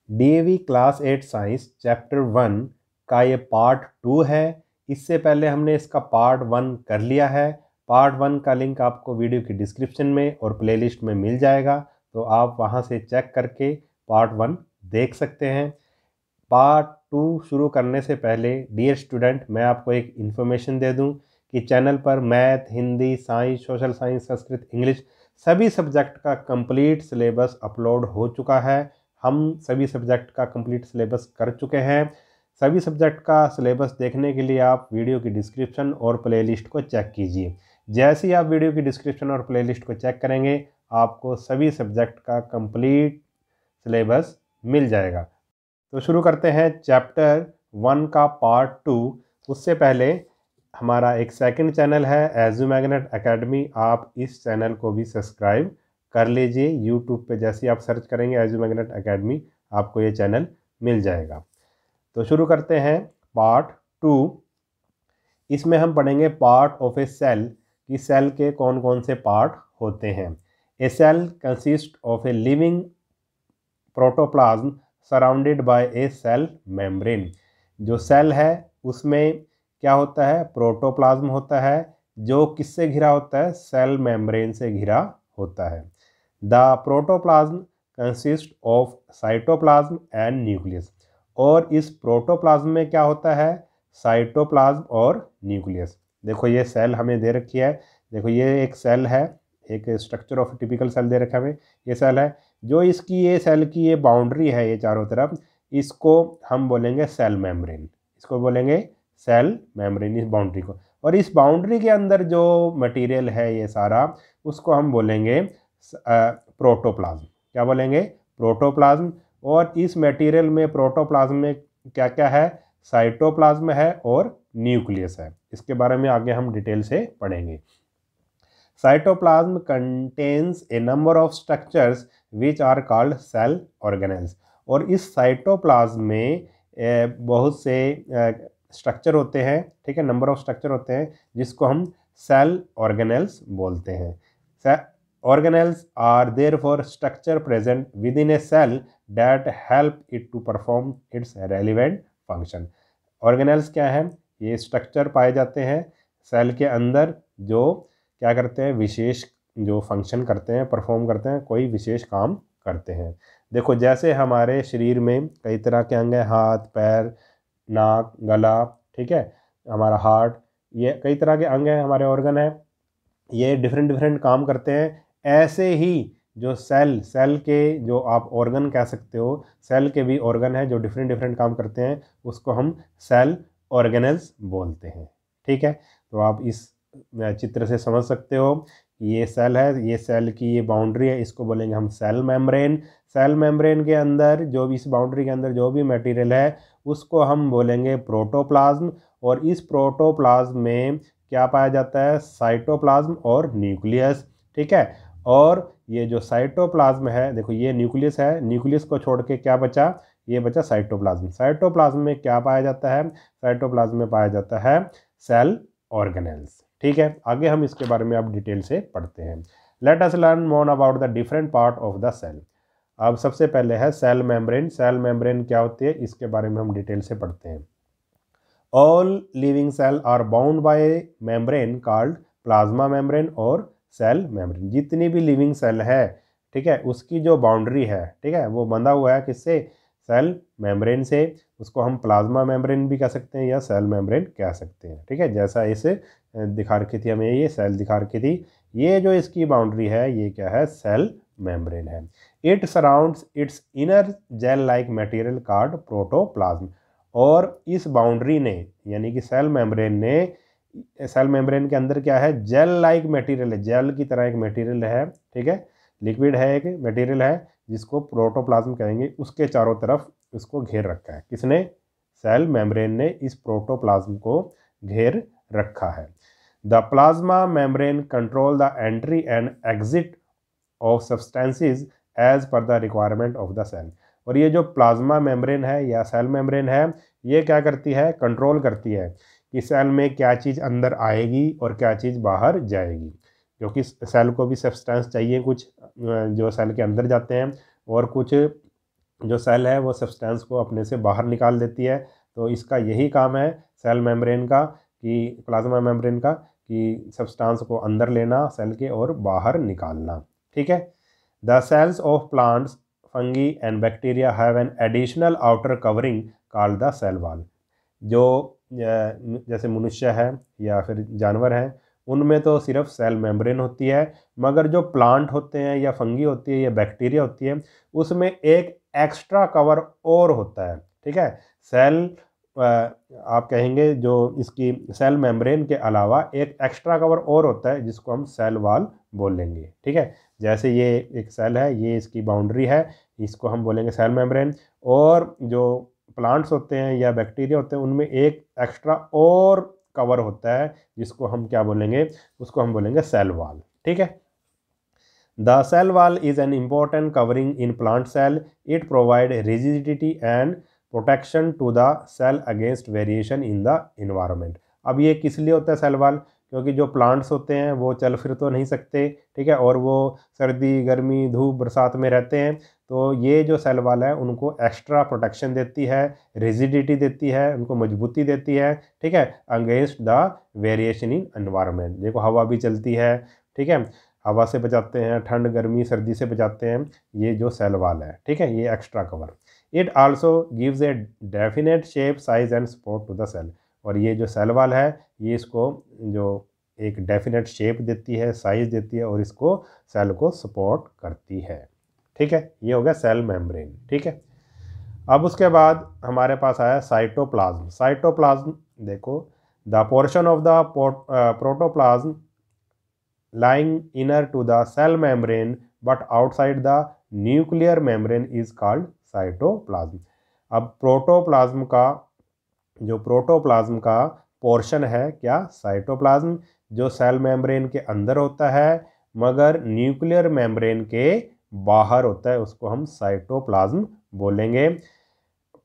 DAV class 8 science chapter 1 का ये part 2 है। इससे पहले हमने इसका पार्ट 1 कर लिया है। पार्ट 1 का लिंक आपको वीडियो की डिस्क्रिप्शन में और प्लेलिस्ट में मिल जाएगा, तो आप वहां से चेक करके पार्ट 1 देख सकते हैं। पार्ट 2 शुरू करने से पहले डियर स्टूडेंट, मैं आपको एक इन्फॉर्मेशन दे दूं कि चैनल पर math, Hindi, science, social science, Sanskrit, English सभी सब्जेक्ट का कंप्लीट सिलेबस अपलोड हो चुका है। हम सभी सब्जेक्ट का कंप्लीट सिलेबस कर चुके हैं। सभी सब्जेक्ट का सिलेबस देखने के लिए आप वीडियो की डिस्क्रिप्शन और प्लेलिस्ट को चेक कीजिए। जैसे ही आप वीडियो की डिस्क्रिप्शन और प्लेलिस्ट को चेक करेंगे, आपको सभी सब्जेक्ट का कंप्लीट सिलेबस मिल जाएगा। तो शुरू करते हैं चैप्टर 1 का पार्ट 2। उससे पहले हमारा एक सेकंड चैनल है एजू मैग्नेट एकेडमी, आप इस चैनल को भी सब्सक्राइब कर लीजिए। यूट्यूब पे जैसे आप सर्च करेंगे एजू मैग्नेट एकेडमी, आपको ये चैनल मिल जाएगा। तो शुरू करते हैं पार्ट 2। इसमें हम पढ़ेंगे पार्ट ऑफ ए सेल, कि सेल के कौन कौन से पार्ट होते हैं। A cell consist of a living protoplasm surrounded by a cell membrane. जो सेल है उसमें क्या होता है? प्रोटोप्लाज्म होता है, जो किससे घिरा होता है? सेल मेम्ब्रेन से घिरा होता है। The protoplasm consist of cytoplasm and nucleus. और इस प्रोटोप्लाज्म में क्या होता है? साइटोप्लाज्म और न्यूक्लियस। देखो ये सेल हमें दे रखी है, देखो ये एक सेल है, एक स्ट्रक्चर ऑफ टिपिकल सेल दे रखा है हमें, ये सेल है। जो इसकी ये सेल की ये बाउंड्री है, ये चारों तरफ, इसको हम बोलेंगे सेल मेम्ब्रेन। इसको बोलेंगे सेल मेम्ब्रेन, इस बाउंड्री को। और इस बाउंड्री के अंदर जो मटेरियल है ये सारा, उसको हम बोलेंगे प्रोटोप्लाज्म। क्या बोलेंगे? प्रोटोप्लाज्म। और इस मटेरियल में, प्रोटोप्लाज्म में क्या क्या है? साइटोप्लाज्म है और न्यूक्लियस है। इसके बारे में आगे हम डिटेल से पढ़ेंगे। Cytoplasm contains a number of structures which are called cell organelles. और इस साइटोप्लाज्म में बहुत से स्ट्रक्चर होते हैं, ठीक है, नंबर ऑफ स्ट्रक्चर होते हैं, जिसको हम सेल ऑर्गेनेल्स बोलते हैं। Organelles are therefore structure present within a cell that help it to perform its relevant function. Organelles क्या है? ये स्ट्रक्चर पाए जाते हैं सेल के अंदर, जो क्या करते हैं? विशेष जो फंक्शन करते हैं, परफॉर्म करते हैं, कोई विशेष काम करते हैं। देखो जैसे हमारे शरीर में कई तरह के अंग हैं, हाथ, पैर, नाक, गला, ठीक है, हमारा हार्ट, ये कई तरह के अंग हैं, हमारे ऑर्गन हैं, ये डिफरेंट डिफरेंट काम करते हैं। ऐसे ही जो सेल के जो आप ऑर्गन कह सकते हो, सेल के भी ऑर्गन है जो डिफरेंट डिफरेंट काम करते हैं, उसको हम सेल ऑर्गेनेल्स बोलते हैं। ठीक है, तो आप इस चित्र से समझ सकते हो कि ये सेल है, ये सेल की ये बाउंड्री है, इसको बोलेंगे हम सेल मेम्ब्रेन। सेल मेम्ब्रेन के अंदर जो भी, इस बाउंड्री के अंदर जो भी मटेरियल है, उसको हम बोलेंगे प्रोटोप्लाज्म। और इस प्रोटोप्लाज्म में क्या पाया जाता है? साइटोप्लाज्म और न्यूक्लियस। ठीक है, और ये जो साइटोप्लाज्म है, देखो ये न्यूक्लियस है, न्यूक्लियस को छोड़ के क्या बचा? ये बचा साइटोप्लाज्म। साइटोप्लाज्म में क्या पाया जाता है? साइटोप्लाज्म में पाया जाता है सेल ऑर्गेनेल्स। ठीक है, आगे हम इसके बारे में अब डिटेल से पढ़ते हैं। Let us learn more about the different part of the cell. अब सबसे पहले है सेल मेम्ब्रेन। सेल मेम्ब्रेन क्या होती है, इसके बारे में हम डिटेल से पढ़ते हैं। All living cell are bound by membrane called plasma membrane और सेल मेम्ब्रेन। जितनी भी लिविंग सेल है, ठीक है, उसकी जो बाउंड्री है, ठीक है, वो बंधा हुआ है किससे? सेल मेम्ब्रेन से। उसको हम प्लाज्मा मेम्ब्रेन भी कह सकते हैं या सेल मेम्ब्रेन कह सकते हैं। ठीक है, जैसा इसे दिखा रखी थी हमें, ये सेल दिखा रखी थी, ये जो इसकी बाउंड्री है, ये क्या है? सेल मेम्ब्रेन है। It surrounds it's inner gel like material called protoplasm. और इस बाउंड्री ने, यानी कि सेल मेम्ब्रेन ने, सेल मेम्ब्रेन के अंदर क्या है? जेल लाइक मटेरियल है, जेल की तरह एक मटेरियल है, ठीक है, लिक्विड है, एक मटेरियल है, जिसको प्रोटोप्लाज्म कहेंगे। उसके चारों तरफ इसको घेर रखा है। किसने? सेल मेम्ब्रेन ने इस प्रोटोप्लाज्म को घेर रखा है। The plasma membrane control the entry and exit of substances as per the requirement of the cell. और ये जो प्लाज्मा मेम्ब्रेन है या सेल मेम्ब्रेन है, ये क्या करती है? कंट्रोल करती है कि सेल में क्या चीज़ अंदर आएगी और क्या चीज़ बाहर जाएगी। क्योंकि सेल को भी सब्सटेंस चाहिए, कुछ जो सेल के अंदर जाते हैं, और कुछ जो सेल है वो सब्सटेंस को अपने से बाहर निकाल देती है। तो इसका यही काम है सेल मेम्ब्रेन का, कि प्लाज्मा मेम्ब्रेन का, कि सब्सटेंस को अंदर लेना सेल के और बाहर निकालना। ठीक है। The cells of plants, fungi and bacteria have an additional outer covering called the cell wall. जो जैसे मनुष्य है या फिर जानवर हैं, उनमें तो सिर्फ सेल मेम्ब्रेन होती है, मगर जो प्लांट होते हैं या फंगी होती है या बैक्टीरिया होती है, उसमें एक एक्स्ट्रा कवर और होता है। ठीक है। सेल आप कहेंगे जो इसकी सेल मेम्ब्रेन के अलावा एक एक्स्ट्रा कवर और होता है जिसको हम सेल वॉल बोलेंगे। ठीक है। जैसे ये एक सेल है, ये इसकी बाउंड्री है, इसको हम बोलेंगे सेल मेम्ब्रेन। और जो प्लांट्स होते हैं या बैक्टीरिया होते हैं, उनमें एक एक्स्ट्रा और कवर होता है जिसको हम क्या बोलेंगे, उसको हम बोलेंगे सेल वॉल। ठीक है। The cell wall is an important covering in plant cell. It provide rigidity and protection to the cell against variation in the environment. अब ये किस लिए होता है सेल वॉल? क्योंकि जो प्लांट्स होते हैं वो चल फिर तो नहीं सकते, ठीक है, और वो सर्दी गर्मी धूप बरसात में रहते हैं। तो ये जो सेल वॉल है उनको एक्स्ट्रा प्रोटेक्शन देती है, रिजिडिटी देती है, उनको मजबूती देती है। ठीक है, against the variation in environment. देखो हवा भी चलती है, ठीक है, हवा से बचाते हैं, ठंड गर्मी सर्दी से बचाते हैं, ये जो सेल वॉल है। ठीक है, ये extra cover. It also gives a definite shape size and support to the cell. और ये जो सेल वॉल है ये इसको जो एक डेफिनेट शेप देती है, साइज देती है, और इसको सेल को सपोर्ट करती है। ठीक है, ये हो गया सेल मेम्ब्रेन। ठीक है। अब उसके बाद हमारे पास आया साइटोप्लाज्म। साइटोप्लाज्म देखो, the portion of the protoplasm lying inner to the cell membrane but outside the nuclear membrane is called cytoplasm। अब प्रोटोप्लाज्म का पोर्शन है क्या? साइटोप्लाज्म, जो सेल मेम्ब्रेन के अंदर होता है मगर न्यूक्लियर मेम्ब्रेन के बाहर होता है, उसको हम साइटोप्लाज्म बोलेंगे।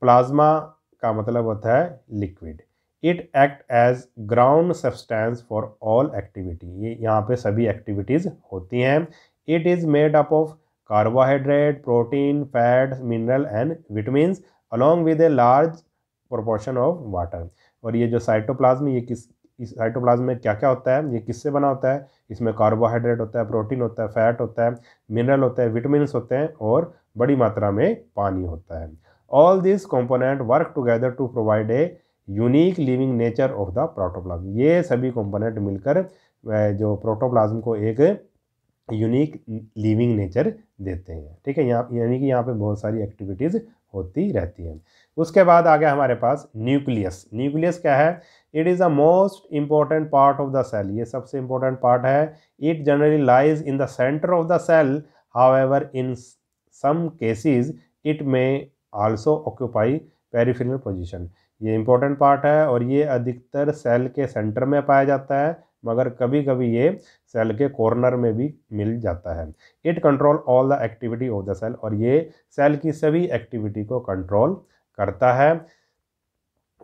प्लाज्मा का मतलब होता है liquid. It act as ground substance for all activity. ये यहाँ पे सभी एक्टिविटीज़ होती हैं। It is made up of carbohydrate, protein, fats, mineral and vitamins along with a large proportion of water. और ये जो साइटोप्लाज्म, ये इस साइटोप्लाज्म में क्या क्या होता है, ये किससे बना होता है? इसमें कार्बोहाइड्रेट होता है, प्रोटीन होता है, फैट होता है, मिनरल होता है, विटामिन्स होते हैं, और बड़ी मात्रा में पानी होता है। All this component work together to provide a unique living nature of the protoplasm. ये सभी कंपोनेंट मिलकर जो प्रोटोप्लाज्म को एक यूनिक लिविंग नेचर देते हैं। ठीक है, यहाँ यानी कि यहाँ पे बहुत सारी एक्टिविटीज़ होती रहती हैं। उसके बाद आ गया हमारे पास न्यूक्लियस। न्यूक्लियस क्या है? It is the most important part of the cell. ये सबसे इंपॉर्टेंट पार्ट है। It generally lies in the centre of the cell, however in some cases it may also occupy peripheral position. ये important part है और ये अधिकतर cell के centre में पाया जाता है, मगर कभी कभी ये सेल के कॉर्नर में भी मिल जाता है। It control all the activity of the cell. और ये सेल की सभी एक्टिविटी को कंट्रोल करता है।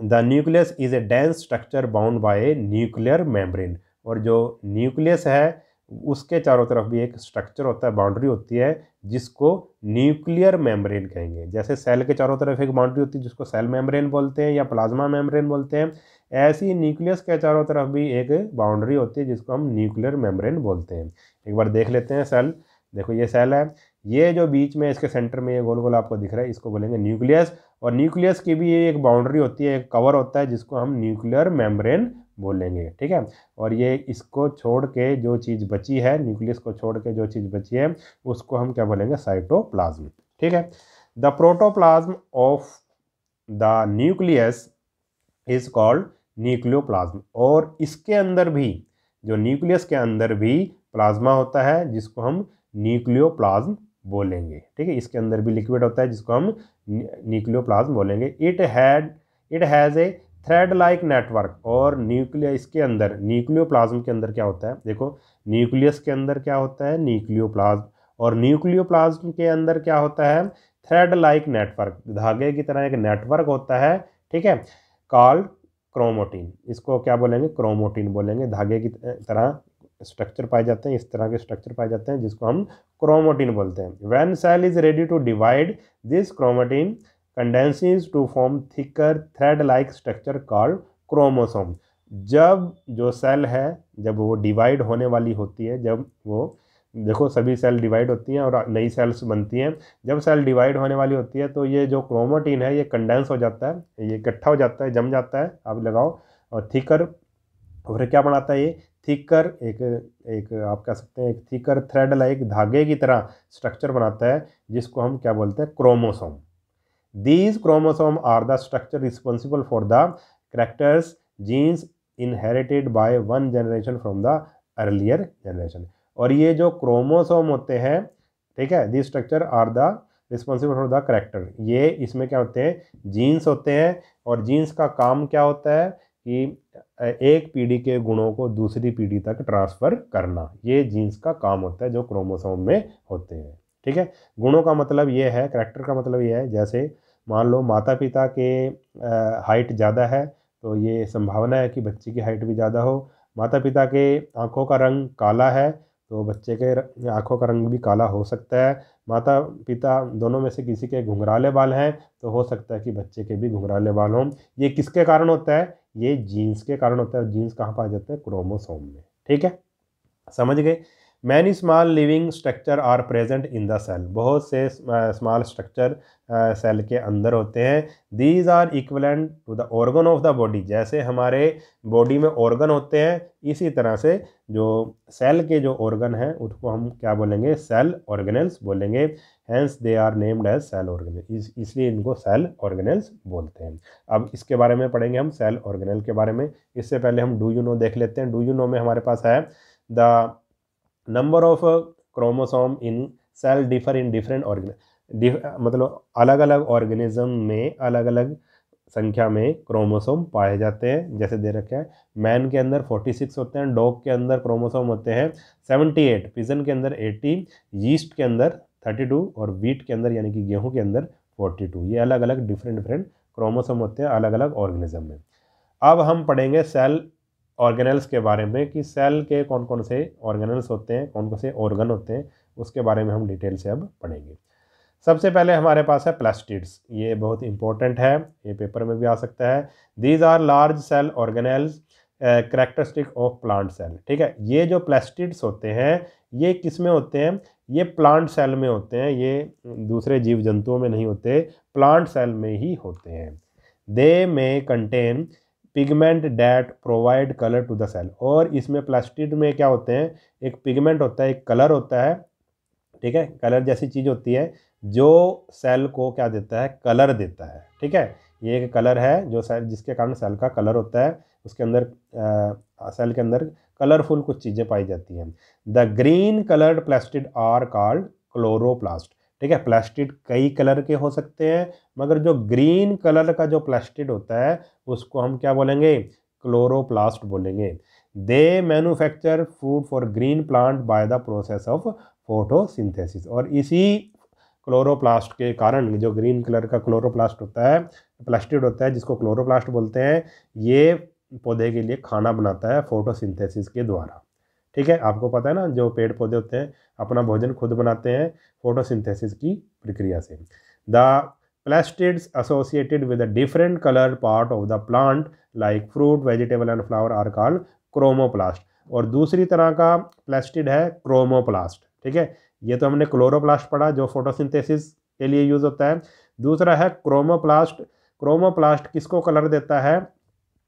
The nucleus is a dense structure bound by a nuclear membrane. और जो न्यूक्लियस है उसके चारों तरफ भी एक स्ट्रक्चर होता है, बाउंड्री होती है, जिसको न्यूक्लियर मेम्ब्रेन कहेंगे। जैसे सेल के चारों तरफ एक बाउंड्री होती है जिसको सेल मेम्ब्रेन बोलते हैं या प्लाज्मा मेम्ब्रेन बोलते हैं, ऐसी न्यूक्लियस के चारों तरफ भी एक बाउंड्री होती है जिसको हम न्यूक्लियर मेम्ब्रेन बोलते हैं। एक बार देख लेते हैं सेल। देखो ये सेल है, ये जो बीच में इसके सेंटर में ये गोल गोल आपको दिख रहा है, इसको बोलेंगे न्यूक्लियस। और न्यूक्लियस की भी एक बाउंड्री होती है, एक कवर होता है जिसको हम न्यूक्लियर मेम्ब्रेन बोलेंगे। ठीक है, और ये इसको छोड़ के जो चीज़ बची है, न्यूक्लियस को छोड़ के जो चीज़ बची है, उसको हम क्या बोलेंगे? साइटोप्लाज्म। ठीक है, the protoplasm of the nucleus is called nucleoplasm. और इसके अंदर भी, जो न्यूक्लियस के अंदर भी प्लाज्मा होता है जिसको हम न्यूक्लियोप्लाज्म बोलेंगे। ठीक है, इसके अंदर भी लिक्विड होता है जिसको हम न्यूक्लियोप्लाज्म बोलेंगे। It has a thread like network. और न्यूक्लियस के अंदर, न्यूक्लियोप्लाज्म के अंदर क्या होता है? देखो न्यूक्लियस के अंदर क्या होता है? न्यूक्लियोप्लाज्म। और न्यूक्लियोप्लाज्म के अंदर क्या होता है? थ्रेड लाइक नेटवर्क, धागे की तरह एक नेटवर्क होता है। ठीक है, कॉल्ड क्रोमोटिन। इसको क्या बोलेंगे? क्रोमोटिन बोलेंगे, धागे की तरह स्ट्रक्चर पाए जाते हैं, इस तरह के स्ट्रक्चर पाए जाते हैं जिसको हम क्रोमेटिन बोलते हैं। When cell is ready to divide, this chromatin condenses to form thicker thread like structure called chromosome. जब जो सेल है, जब वो डिवाइड होने वाली होती है, जब वो देखो सभी सेल डिवाइड होती हैं और नई सेल्स बनती हैं, जब सेल डिवाइड होने वाली होती है तो ये जो क्रोमेटिन है ये कंडेंस हो जाता है, ये इकट्ठा हो जाता है, जम जाता है, आप लगाओ, और थिकर, और क्या बनाता है ये थिकर, एक आप कह सकते हैं एक थिकर थ्रेड लाइक धागे की तरह स्ट्रक्चर बनाता है जिसको हम क्या बोलते हैं, chromosome. These chromosomes are the structure responsible for the characters genes inherited by one generation from the earlier generation। और ये जो क्रोमोसोम होते हैं, ठीक है, these structure are the responsible for the character, ये इसमें क्या होते हैं, जीन्स होते हैं। और जीन्स का काम क्या होता है कि एक पीढ़ी के गुणों को दूसरी पीढ़ी तक ट्रांसफ़र करना, ये जीन्स का काम होता है जो क्रोमोसोम में होते हैं। ठीक है, गुणों का मतलब ये है, करैक्टर का मतलब ये है, जैसे मान लो माता पिता के हाइट ज़्यादा है तो ये संभावना है कि बच्चे की हाइट भी ज़्यादा हो। माता पिता के आँखों का रंग काला है तो बच्चे के आँखों का रंग भी काला हो सकता है। माता पिता दोनों में से किसी के घुंघराले बाल हैं तो हो सकता है कि बच्चे के भी घुंघराले बाल हों। ये किसके कारण होता है, ये जीन्स के कारण होता है। जीन्स कहाँ पाए जाते हैं, क्रोमोसोम में। ठीक है, समझ गए। Many small living structure are present in the cell, बहुत से स्मॉल स्ट्रक्चर सेल के अंदर होते हैं। These are equivalent to the organ of the body, जैसे हमारे बॉडी में ऑर्गन होते हैं इसी तरह से जो सेल के जो ऑर्गन हैं उसको हम क्या बोलेंगे, सेल ऑर्गेनेल्स बोलेंगे। Hence they are named as cell organelle, इसलिए इनको सेल ऑर्गेनेल्स बोलते हैं। अब इसके बारे में पढ़ेंगे हम, सेल ऑर्गेनेल के बारे में। इससे पहले हम डू यू नो देख लेते हैं। डू यू नो में हमारे पास है the number of chromosome in cell differ in different मतलब अलग अलग ऑर्गेनिज्म में अलग अलग संख्या में क्रोमोसोम पाए जाते हैं। जैसे दे रखे हैं, मैन के अंदर 46 होते हैं, डॉग के अंदर क्रोमोसोम होते हैं 78, पिजन के अंदर 80, यीस्ट के अंदर 32 और वीट के अंदर यानी कि गेहूं के अंदर 42। ये अलग अलग डिफरेंट क्रोमोसोम होते हैं अलग अलग ऑर्गेनिज्म में। अब हम पढ़ेंगे सेल ऑर्गेनल्स के बारे में कि सेल के कौन कौन से ऑर्गेनल्स होते हैं, कौन कौन से ऑर्गन होते हैं, उसके बारे में हम डिटेल से अब पढ़ेंगे। सबसे पहले हमारे पास है प्लास्टिड्स, ये बहुत इंपॉर्टेंट है, ये पेपर में भी आ सकता है। These are large cell organelles characteristic of plant cell. ठीक है, ये जो प्लास्टिड्स होते हैं ये किस में होते हैं, ये प्लांट सेल में होते हैं, ये दूसरे जीव जंतुओं में नहीं होते, प्लांट सेल में ही होते हैं। They may contain pigment that provide colour to the cell, और इसमें प्लास्टिड में क्या होते हैं, एक पिगमेंट होता है, एक कलर होता है। ठीक है, कलर जैसी चीज़ होती है जो सेल को क्या देता है, कलर देता है। ठीक है, ये एक कलर है जो सेल, जिसके कारण सेल का कलर होता है, उसके अंदर सेल के अंदर कलरफुल कुछ चीज़ें पाई जाती हैं। The green coloured plastid are called chloroplast. ठीक है, प्लास्टिड कई कलर के हो सकते हैं मगर जो ग्रीन कलर का जो प्लास्टिड होता है उसको हम क्या बोलेंगे, क्लोरोप्लास्ट बोलेंगे। They manufacture food for green plant by the process of photosynthesis, और इसी क्लोरोप्लास्ट के कारण, जो ग्रीन कलर का क्लोरोप्लास्ट होता है, प्लास्टिड होता है जिसको क्लोरोप्लास्ट बोलते हैं, ये पौधे के लिए खाना बनाता है फोटोसिंथेसिस के द्वारा। ठीक है, आपको पता है ना, जो पेड़ पौधे होते हैं अपना भोजन खुद बनाते हैं फोटोसिंथेसिस की प्रक्रिया से। The plastids associated with the different colour part of the plant like fruit, vegetable and flower are called chromoplast. और दूसरी तरह का प्लास्टिड है क्रोमोप्लास्ट। ठीक है, ये तो हमने क्लोरोप्लास्ट पढ़ा जो फोटोसिंथेसिस के लिए यूज़ होता है। दूसरा है क्रोमोप्लास्ट। क्रोमोप्लास्ट किसको कलर देता है,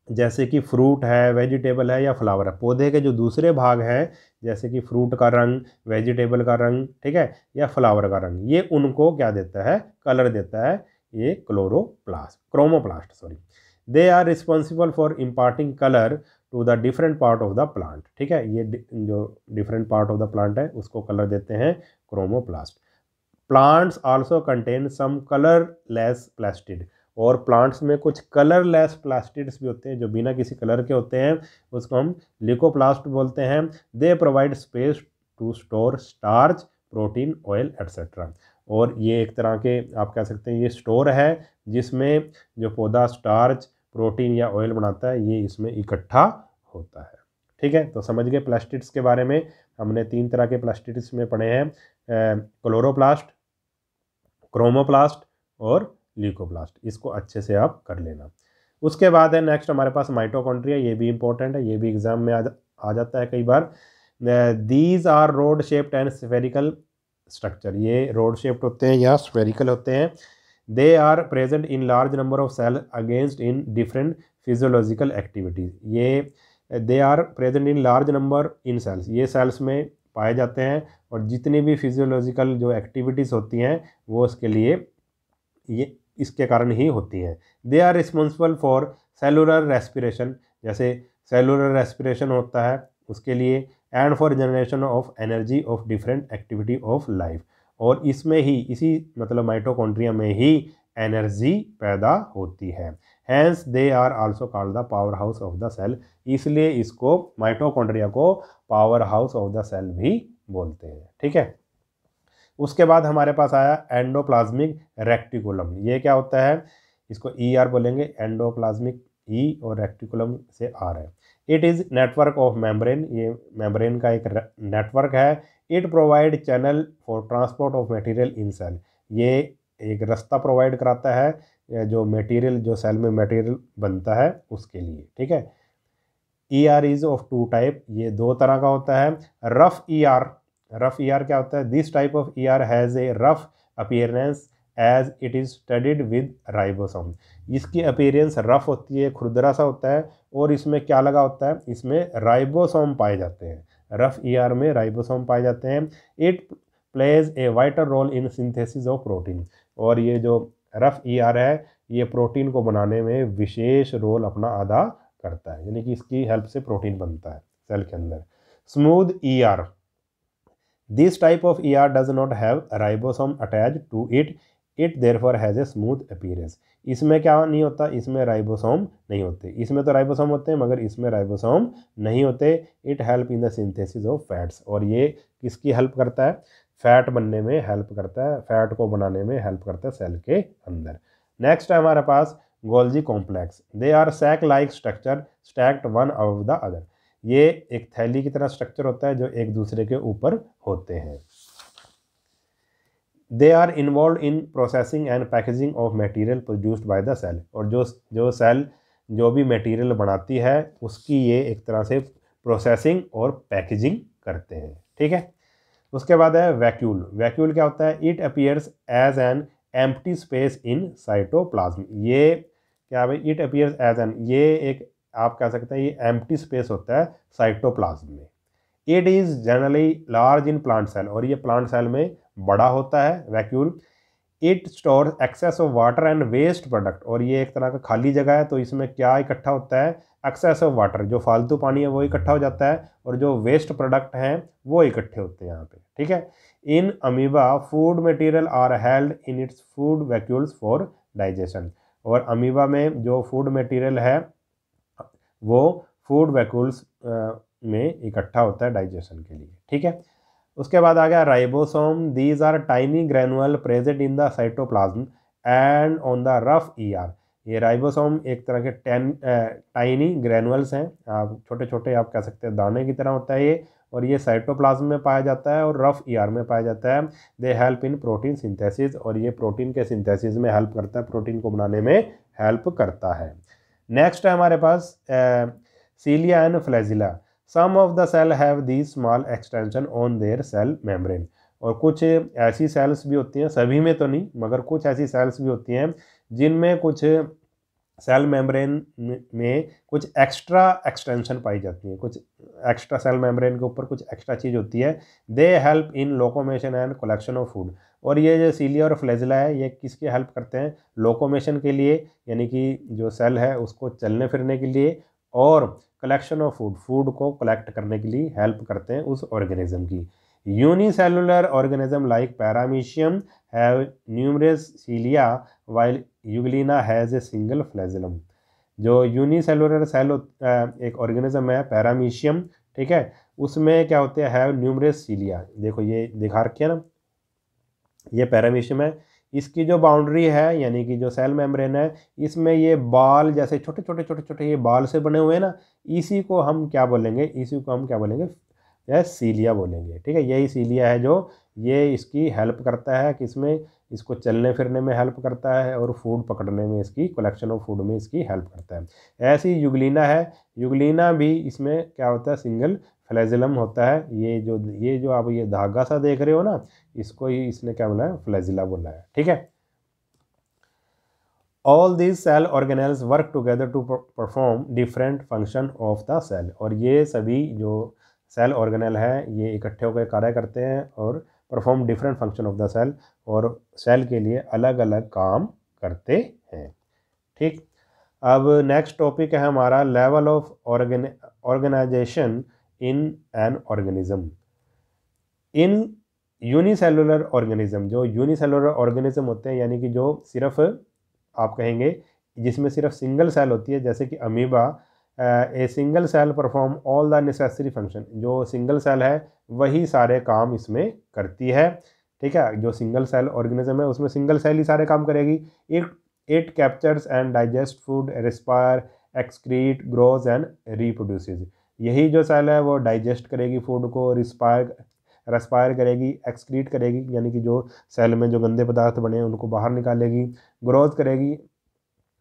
जैसे कि फ्रूट है, वेजिटेबल है या फ्लावर है, पौधे के जो दूसरे भाग हैं जैसे कि फ्रूट का रंग, वेजिटेबल का रंग, ठीक है, या फ्लावर का रंग, ये उनको क्या देता है, कलर देता है, ये chromoplast sorry. They are responsible for imparting colour to the different part of the plant. ठीक है, ये जो different part of the plant है उसको कलर देते हैं chromoplast. Plants also contain some colourless plastid, और प्लांट्स में कुछ कलरलेस प्लास्टिड्स भी होते हैं जो बिना किसी कलर के होते हैं, उसको हम लिकोप्लास्ट बोलते हैं। They provide space to store starch, protein, oil etcetera, और ये एक तरह के आप कह सकते हैं ये स्टोर है जिसमें जो पौधा स्टार्च, प्रोटीन या ऑयल बनाता है ये इसमें इकट्ठा होता है। ठीक है, तो समझ गए प्लास्टिड्स के बारे में। हमने 3 तरह के प्लास्टिड्स में पढ़े हैं, क्लोरोप्लास्ट, क्रोमोप्लास्ट और ल्यूकोप्लास्ट। इसको अच्छे से आप कर लेना। उसके बाद है नेक्स्ट हमारे पास माइटोकॉन्ड्रिया, ये भी इंपॉर्टेंट है, ये भी एग्जाम में आ जाता है कई बार। These are rod shaped and spherical structure, ये रोड शेप्ड होते हैं या स्फेरिकल होते हैं। They are present in large number of cell against in different physiological activities. ये they are present in large number in cells, ये cells में पाए जाते हैं और जितनी भी फिजियोलॉजिकल जो एक्टिविटीज़ होती हैं वो इसके लिए ये इसके कारण ही होती हैं। They are responsible for cellular respiration, जैसे सेलुलर रेस्पिरेशन होता है उसके लिए, and for generation of energy of different activity of life. और इसमें ही इसी मतलब माइटोकॉन्ड्रिया में ही एनर्जी पैदा होती है। Hence they are also called the power house of the cell, इसलिए इसको माइटोकॉन्ड्रिया को power house of the cell भी बोलते हैं। ठीक है, उसके बाद हमारे पास आया एंडोप्लाज्मिक रेक्टिकुलम। ये क्या होता है, इसको ER बोलेंगे, एंडोप्लाज्मिक E और रेक्टिकुलम से R है। It is network of membrane, ये मेम्ब्रेन का एक नेटवर्क है। It provide channel for transport of material in cell, ये एक रास्ता प्रोवाइड कराता है जो मटेरियल, जो सेल में मटेरियल बनता है उसके लिए। ठीक है, ER इज ऑफ 2 टाइप, ये 2 तरह का होता है। रफ ER, रफ ER क्या होता है, this type of ER has a rough appearance as it is studded with ribosome, इसकी अपीयरेंस रफ होती है, खुरदरा सा होता है, और इसमें क्या लगा होता है, इसमें राइबोसोम पाए जाते हैं। रफ ER में राइबोसोम पाए जाते हैं। It plays a vital role in synthesis of protein, और ये जो रफ ER है ये प्रोटीन को बनाने में विशेष रोल अपना अदा करता है, यानी कि इसकी हेल्प से प्रोटीन बनता है सेल के अंदर। Smooth ER, this type of ER does not have ribosome attach to it, it therefore has a smooth appearance. इसमें क्या नहीं होता, इसमें राइबोसोम नहीं होते, इसमें तो राइबोसोम होते हैं मगर इसमें राइबोसोम नहीं होते। It help in the synthesis of fats, और ये किसकी हेल्प करता है, फैट बनने में हेल्प करता है, फैट को बनाने में हेल्प करता है सेल के अंदर। नेक्स्ट है हमारे पास Golgi complex. They are sac like structure stacked one above the other, ये एक थैली की तरह स्ट्रक्चर होता है जो एक दूसरे के ऊपर होते हैं। They are involve in processing and packaging of material produced by the cell, और जो सेल जो भी मटेरियल बनाती है उसकी ये एक तरह से प्रोसेसिंग और पैकेजिंग करते हैं। ठीक है, उसके बाद है वैक्यूल। वैक्यूल क्या होता है, it appears as an empty space in cytoplasm, ये क्या है, इट अपीयर्स एज एन, ये एक आप कह सकते हैं ये एम्प्टी स्पेस होता है साइटोप्लाज्म में। It is generally large in plant cell, और ये प्लांट सेल में बड़ा होता है vacuole. It store excess of water and waste product, और ये एक तरह का खाली जगह है तो इसमें क्या इकट्ठा होता है, एक्सेस ऑफ वाटर, जो फालतू पानी है वो इकट्ठा हो जाता है, और जो वेस्ट प्रोडक्ट हैं वो इकट्ठे होते हैं यहाँ पे। ठीक है, in amoeba food material are held in its food vacuoles for digestion, और अमीबा में जो फूड मटेरियल है वो फूड वैक्यूल्स में इकट्ठा होता है डाइजेशन के लिए। ठीक है, उसके बाद आ गया ribosome. These are tiny granule present in the cytoplasm and on the rough ER, ये राइबोसोम एक तरह के टाइनी ग्रैनुअल्स हैं, आप छोटे छोटे आप कह सकते हैं दाने की तरह होता है ये, और ये साइटोप्लाज्म में पाया जाता है और रफ ER में पाया जाता है। They help in protein synthesis, और ये प्रोटीन के सिंथेसिस में हेल्प करता है, प्रोटीन को बनाने में हेल्प करता है। नेक्स्ट है हमारे पास cilia and flagella. Some of the cell have the small extension on their cell membrane, और कुछ ऐसी सेल्स भी होती हैं, सभी में तो नहीं मगर कुछ ऐसी सेल्स भी होती हैं जिनमें कुछ सेल मेम्ब्रेन में कुछ एक्स्ट्रा एक्सटेंशन पाई जाती है, कुछ एक्स्ट्रा सेल मेम्ब्रेन के ऊपर कुछ एक्स्ट्रा चीज़ होती है। They help in locomotion and collection of food, और ये जो सीलिया और फ्लैजिला है ये किसकी हेल्प करते हैं, लोकोमेशन के लिए, यानी कि जो सेल है उसको चलने फिरने के लिए, और कलेक्शन ऑफ फूड, फूड को कलेक्ट करने के लिए हेल्प करते हैं उस ऑर्गेनिज्म की। Unicellular organism like paramecium have numerous cilia while euglena has a single flagellum. जो यूनिसेलुलर सेल एक ऑर्गेनिज्म है पैरामीशियम, ठीक है, उसमें क्या होते हैं, हैव न्यूमरस सीलिया, देखो ये दिखा रखे है ना, ये पैरामीशियम है, इसकी जो बाउंड्री है यानी कि जो सेल मेम्ब्रेन है, इसमें ये बाल जैसे छोटे छोटे छोटे छोटे ये बाल से बने हुए हैं ना, इसी को हम क्या बोलेंगे, इसी को हम क्या बोलेंगे, यह सीलिया बोलेंगे। ठीक है, यही सीलिया है जो ये इसकी हेल्प करता है, किसमें, इसको चलने फिरने में हेल्प करता है और फूड पकड़ने में, इसकी कलेक्शन ऑफ फूड में इसकी हेल्प करता है। ऐसी युगलिना है, युगलिना भी इसमें क्या होता है, सिंगल फ्लैजिलम होता है। ये जो आप ये धागा सा देख रहे हो ना, इसको ही इसने क्या बोला है, फ्लैजिला बोला है। ठीक है, all these cell organelles work together to perform different function of the cell. और ये सभी जो सेल ऑर्गेनेल है ये इकट्ठे होकर कार्य करते हैं और perform different function of the cell, और सेल के लिए अलग अलग काम करते हैं। ठीक, अब नेक्स्ट टॉपिक है हमारा level of organisation in an organism. In unicellular organism, जो यूनिसेलुलर ऑर्गेनिज्म होते हैं यानी कि जो सिर्फ आप कहेंगे जिसमें सिर्फ सिंगल सेल होती है, जैसे कि amoeba, a single cell perform all the necessary function. जो सिंगल सेल है वही सारे काम इसमें करती है। ठीक है, जो सिंगल सेल ऑर्गेनिज्म है उसमें सिंगल सेल ही सारे काम करेगी। It captures and digest food, respire, excrete, grows and reproduces. यही जो सेल है वो डाइजेस्ट करेगी फूड को, रेस्पायर करेगी, एक्सक्रीट करेगी यानी कि जो सेल में जो गंदे पदार्थ बने हैं उनको बाहर निकालेगी, ग्रोथ करेगी,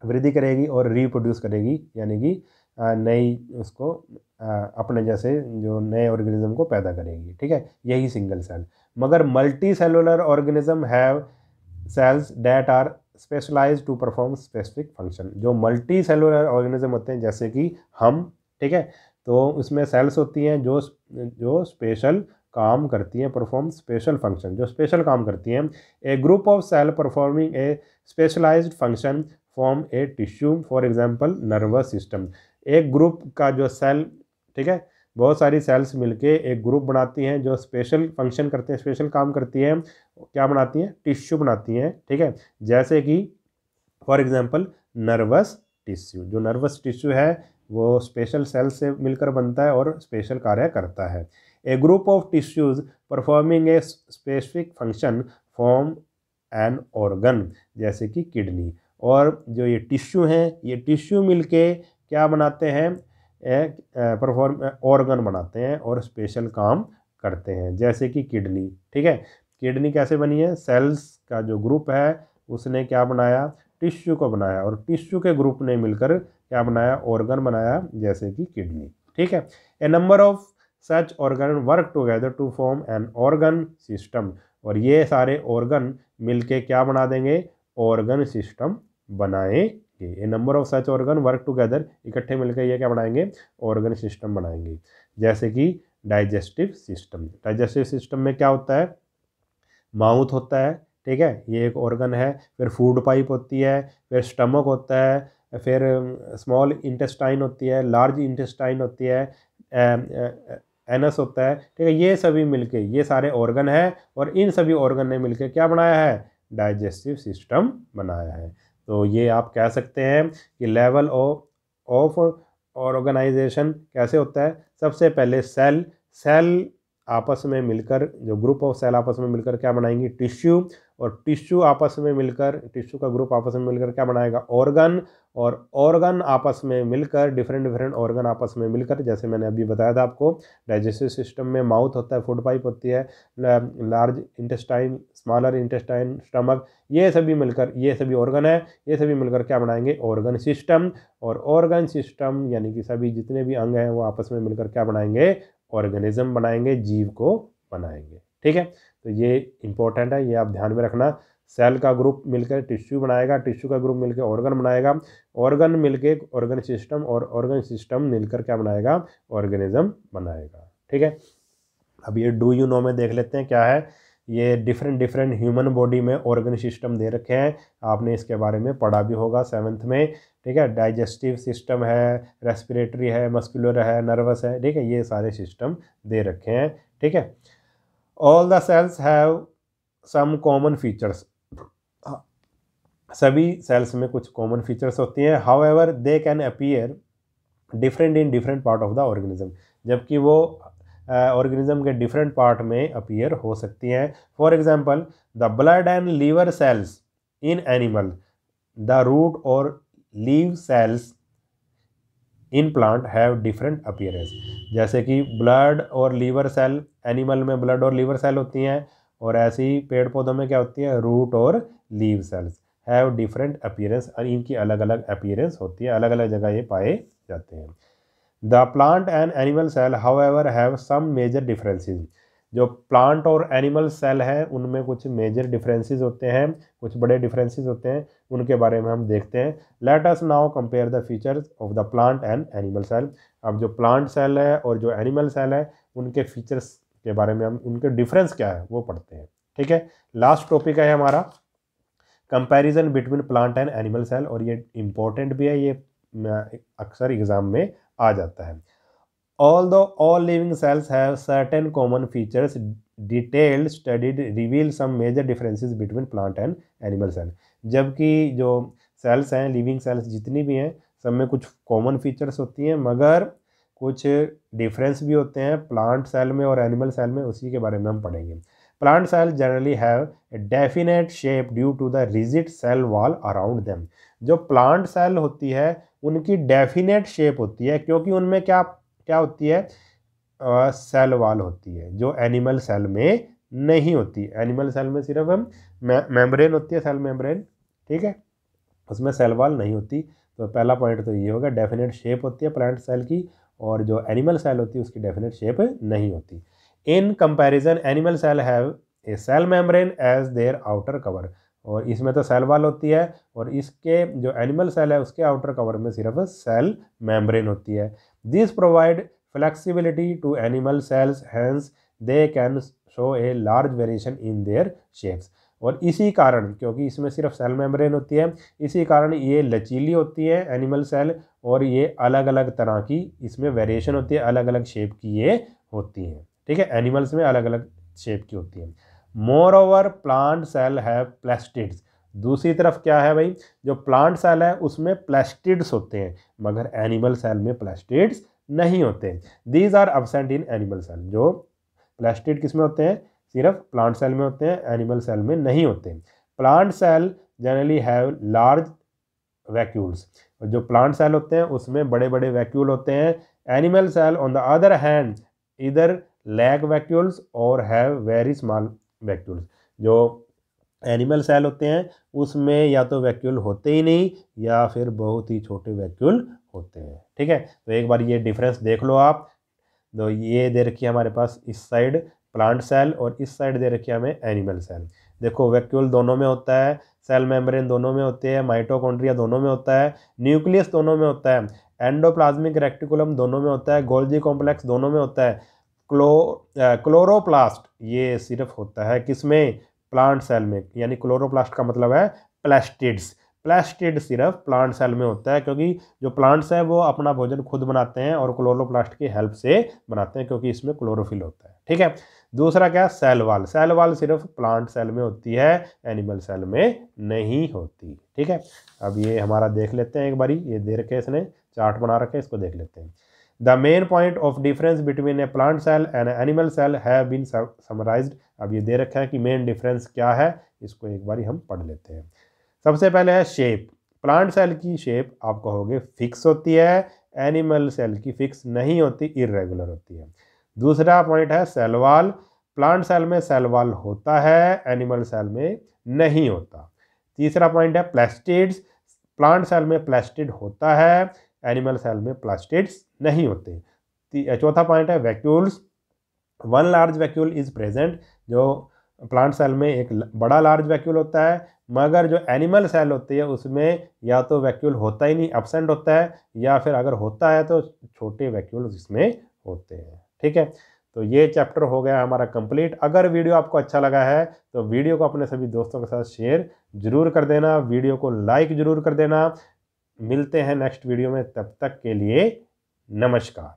वृद्धि करेगी, और रिप्रोड्यूस करेगी यानी कि नई उसको अपने जैसे जो नए ऑर्गेनिज्म को पैदा करेगी। ठीक है, यही सिंगल सेल। मगर multicellular organism have cells that are specialised to perform specific function. जो मल्टी सेलुलर ऑर्गेनिज्म होते हैं जैसे कि हम, ठीक है, तो उसमें सेल्स होती हैं जो स्पेशल काम करती हैं, परफॉर्म स्पेशल फंक्शन, जो स्पेशल काम करती हैं। A group of cell performing a specialized function form a tissue, for example nervous system. एक ग्रुप का जो सेल, ठीक है, बहुत सारी सेल्स मिलके एक ग्रुप बनाती हैं जो स्पेशल फंक्शन करते हैं, स्पेशल काम करती हैं। क्या बनाती हैं, टिश्यू बनाती हैं। ठीक है, जैसे कि फॉर एग्जांपल नर्वस टिश्यू, जो नर्वस टिश्यू है वो स्पेशल सेल से मिलकर बनता है और स्पेशल कार्य करता है। A group of tissues performing a specific function form an organ, जैसे कि किडनी। और जो ये टिश्यू हैं, ये टिश्यू मिलके क्या बनाते हैं, परफॉर्म ऑर्गन बनाते हैं और स्पेशल काम करते हैं, जैसे कि किडनी। ठीक है, किडनी कैसे बनी है, सेल्स का जो ग्रुप है उसने क्या बनाया, टिश्यू को बनाया, और टिश्यू के ग्रुप ने मिलकर क्या बनाया, ऑर्गन बनाया, जैसे कि किडनी। ठीक है, a number of such organ work together to form an organ system. और ये सारे ऑर्गन मिलके क्या बना देंगे, ऑर्गन सिस्टम बनाएंगे। A number of such organ work together, इकट्ठे मिलकर ये क्या बनाएंगे, ऑर्गन सिस्टम बनाएंगे। जैसे कि डाइजेस्टिव सिस्टम, डाइजेस्टिव सिस्टम में क्या होता है, माउथ होता है, ठीक है, ये एक ऑर्गन है। फिर फूड पाइप होती है, फिर स्टमक होता है, फिर स्मॉल इंटेस्टाइन होती है, लार्ज इंटेस्टाइन होती है, एनस होता है। ठीक है, ये सभी मिलके ये सारे ऑर्गन है, और इन सभी ऑर्गन ने मिलके क्या बनाया है, डाइजेस्टिव सिस्टम बनाया है। तो ये आप कह सकते हैं कि लेवल ऑफ ऑर्गेनाइजेशन कैसे होता है। सबसे पहले सेल आपस में मिलकर, जो ग्रुप ऑफ सेल आपस में मिलकर क्या बनाएंगे, टिश्यू, और टिश्यू आपस में मिलकर, टिश्यू का ग्रुप आपस में मिलकर क्या बनाएगा, ऑर्गन, और ऑर्गन आपस में मिलकर, डिफरेंट ऑर्गन आपस में मिलकर, जैसे मैंने अभी बताया था आपको, डाइजेस्टिव सिस्टम में माउथ होता है, फूड पाइप होती है, large intestine, smaller intestine, stomach, ये सभी मिलकर, ये सभी ऑर्गन है, ये सभी मिलकर क्या बनाएंगे, ऑर्गन सिस्टम। और ऑर्गन सिस्टम यानी कि सभी जितने भी अंग हैं वो आपस में मिलकर क्या बनाएंगे, ऑर्गेनिज्म बनाएंगे, जीव को बनाएंगे। ठीक है, तो ये इंपॉर्टेंट है, ये आप ध्यान में रखना। सेल का ग्रुप मिलकर टिश्यू बनाएगा, टिश्यू का ग्रुप मिलकर ऑर्गन बनाएगा, ऑर्गन मिलकर ऑर्गन सिस्टम, और ऑर्गन सिस्टम मिलकर क्या बनाएगा, ऑर्गेनिज्म बनाएगा। ठीक है, अब ये डू यू नो में देख लेते हैं क्या है। ये डिफरेंट ह्यूमन बॉडी में ऑर्गन सिस्टम दे रखे हैं, आपने इसके बारे में पढ़ा भी होगा 7th में। ठीक है, डाइजेस्टिव सिस्टम है, रेस्पिरेटरी है, मस्कुलर है, नर्वस है। ठीक है, ये सारे सिस्टम दे रखे हैं। ठीक है, all the cells have some common features, सभी सेल्स में कुछ कॉमन फीचर्स होती हैं। However they can appear different in different part of the organism, जबकि वो ऑर्गेनिज्म के डिफरेंट पार्ट में अपीयर हो सकती हैं। For example the blood and liver cells in animal, the root और leaf cells in plant have different appearance. जैसे कि ब्लड और लीवर सेल, एनिमल में ब्लड और लीवर सेल होती हैं, और ऐसे ही पेड़ पौधों में क्या होती है, रूट और leaf cells have different appearance, और इनकी अलग अलग अपीयरेंस होती है, अलग अलग जगह ये पाए जाते हैं। The plant and animal cell however have some major differences. जो प्लांट और एनिमल सेल हैं उनमें कुछ मेजर डिफरेंसेस होते हैं, कुछ बड़े डिफरेंसेस होते हैं, उनके बारे में हम देखते हैं। Let us now compare the features of the plant and animal cell. अब जो प्लांट सेल है और जो एनिमल सेल है उनके फीचर्स के बारे में हम, उनके डिफरेंस क्या है वो पढ़ते हैं। ठीक है, लास्ट टॉपिक है हमारा comparison between plant and animal cell, और ये इंपॉर्टेंट भी है, ये अक्सर एग्जाम में आ जाता है। Although all living cells have certain common features, detailed study reveal some major differences between plant and animal cell। जबकि जो सेल्स हैं, लिविंग सेल्स जितनी भी हैं, सब में कुछ कॉमन फीचर्स होती हैं, मगर कुछ डिफरेंस भी होते हैं प्लांट सेल में और एनिमल सेल में, उसी के बारे में हम पढ़ेंगे। Plant cell generally have a definite shape due to the rigid cell wall around them. जो प्लांट सेल होती है उनकी डेफिनेट शेप होती है, क्योंकि उनमें क्या होती है, सेल वॉल होती है, जो एनिमल सेल में नहीं होती। एनिमल सेल में सिर्फ हम मेम्ब्रेन होती है, सेल मेम्ब्रेन, ठीक है, उसमें सेल वॉल नहीं होती। तो पहला पॉइंट तो ये होगा, डेफिनेट शेप होती है प्लांट सेल की, और जो एनिमल सेल होती है उसकी डेफिनेट शेप नहीं होती। In comparison animal cell have a cell membrane as their outer cover, और इसमें तो सेल वॉल होती है, और इसके जो एनिमल सेल है उसके आउटर कवर में सिर्फ सेल मेम्ब्रेन होती है। These provide flexibility to animal cells, hence they can show a large variation in their shapes। और इसी कारण, क्योंकि इसमें सिर्फ सेल मेम्ब्रेन होती है, इसी कारण ये लचीली होती है एनिमल सेल, और ये अलग अलग तरह की इसमें वेरिएशन होती है, अलग अलग शेप की ये होती हैं। ठीक है, एनिमल्स में अलग अलग शेप की होती है। Moreover plant cell have plastids. दूसरी तरफ क्या है भाई, जो प्लांट सेल है उसमें प्लास्टिड्स होते हैं, मगर एनिमल सेल में प्लास्टिड्स नहीं होते। These are absent in animal cell. जो प्लास्टिड किस में होते हैं, सिर्फ प्लांट सेल में होते हैं, एनिमल सेल में नहीं होते। Plant cell generally have large vacuoles. जो प्लांट सेल होते हैं उसमें बड़े बड़े वैक्यूल होते हैं। Animal cell on the other hand either lack vacuoles और हैव वेरी स्मॉल वैक्यूल्स। जो एनिमल सेल होते हैं उसमें या तो वैक्यूल होते ही नहीं, या फिर बहुत ही छोटे वैक्यूल होते हैं। ठीक है, तो एक बार ये डिफरेंस देख लो आप। तो ये दे रखी है हमारे पास इस साइड प्लांट सेल, और इस साइड दे रखी है हमें एनिमल सेल। देखो वैक्यूल दोनों में होता है, सेल मेम्ब्रेन दोनों में होते हैं, माइटोकॉन्ड्रिया दोनों में होता है, न्यूक्लियस दोनों में होता है, एंडोप्लाज्मिक रेक्टिकुलम दोनों में होता है, गोल्जी कॉम्प्लेक्स दोनों में होता है, क्लोरोप्लास्ट ये सिर्फ होता है किसमें, प्लांट सेल में। यानी क्लोरोप्लास्ट का मतलब है प्लास्टिड्स। प्लास्टिड सिर्फ प्लांट सेल में होता है, क्योंकि जो प्लांट्स हैं वो अपना भोजन खुद बनाते हैं और क्लोरोप्लास्ट की हेल्प से बनाते हैं, क्योंकि इसमें क्लोरोफिल होता है। ठीक है, दूसरा क्या, सेल वॉल। सेल वॉल सिर्फ प्लांट सेल में होती है, एनिमल सेल में नहीं होती। ठीक है, अब ये हमारा देख लेते हैं एक बारी, ये दे रखे इसने चार्ट बना रखे, इसको देख लेते हैं। The main point of difference between a plant cell and animal cell have been summarised. अब ये दे रखा है कि मेन डिफरेंस क्या है, इसको एक बारी हम पढ़ लेते हैं। सबसे पहले है शेप। प्लांट सेल की शेप आप कहोगे फिक्स होती है, एनिमल सेल की फिक्स नहीं होती, इर्रेगुलर होती है। दूसरा पॉइंट है सेल वॉल। प्लांट सेल में सेल वॉल होता है, एनिमल सेल में नहीं होता। तीसरा पॉइंट है प्लास्टिड्स। प्लांट सेल में प्लास्टिड होता है, एनिमल सेल में प्लास्टिड्स नहीं होते। चौथा पॉइंट है vacuoles. One large vacuole is present. जो प्लांट सेल में एक बड़ा लार्ज वैक्यूल होता है, मगर जो एनिमल सेल होती है उसमें या तो वैक्यूल होता ही नहीं, एब्सेंट होता है, या फिर अगर होता है तो छोटे वैक्यूल इसमें होते हैं। ठीक है, तो ये चैप्टर हो गया हमारा कंप्लीट। अगर वीडियो आपको अच्छा लगा है तो वीडियो को अपने सभी दोस्तों के साथ शेयर जरूर कर देना, वीडियो को लाइक जरूर कर देना। मिलते हैं नेक्स्ट वीडियो में, तब तक के लिए नमस्कार।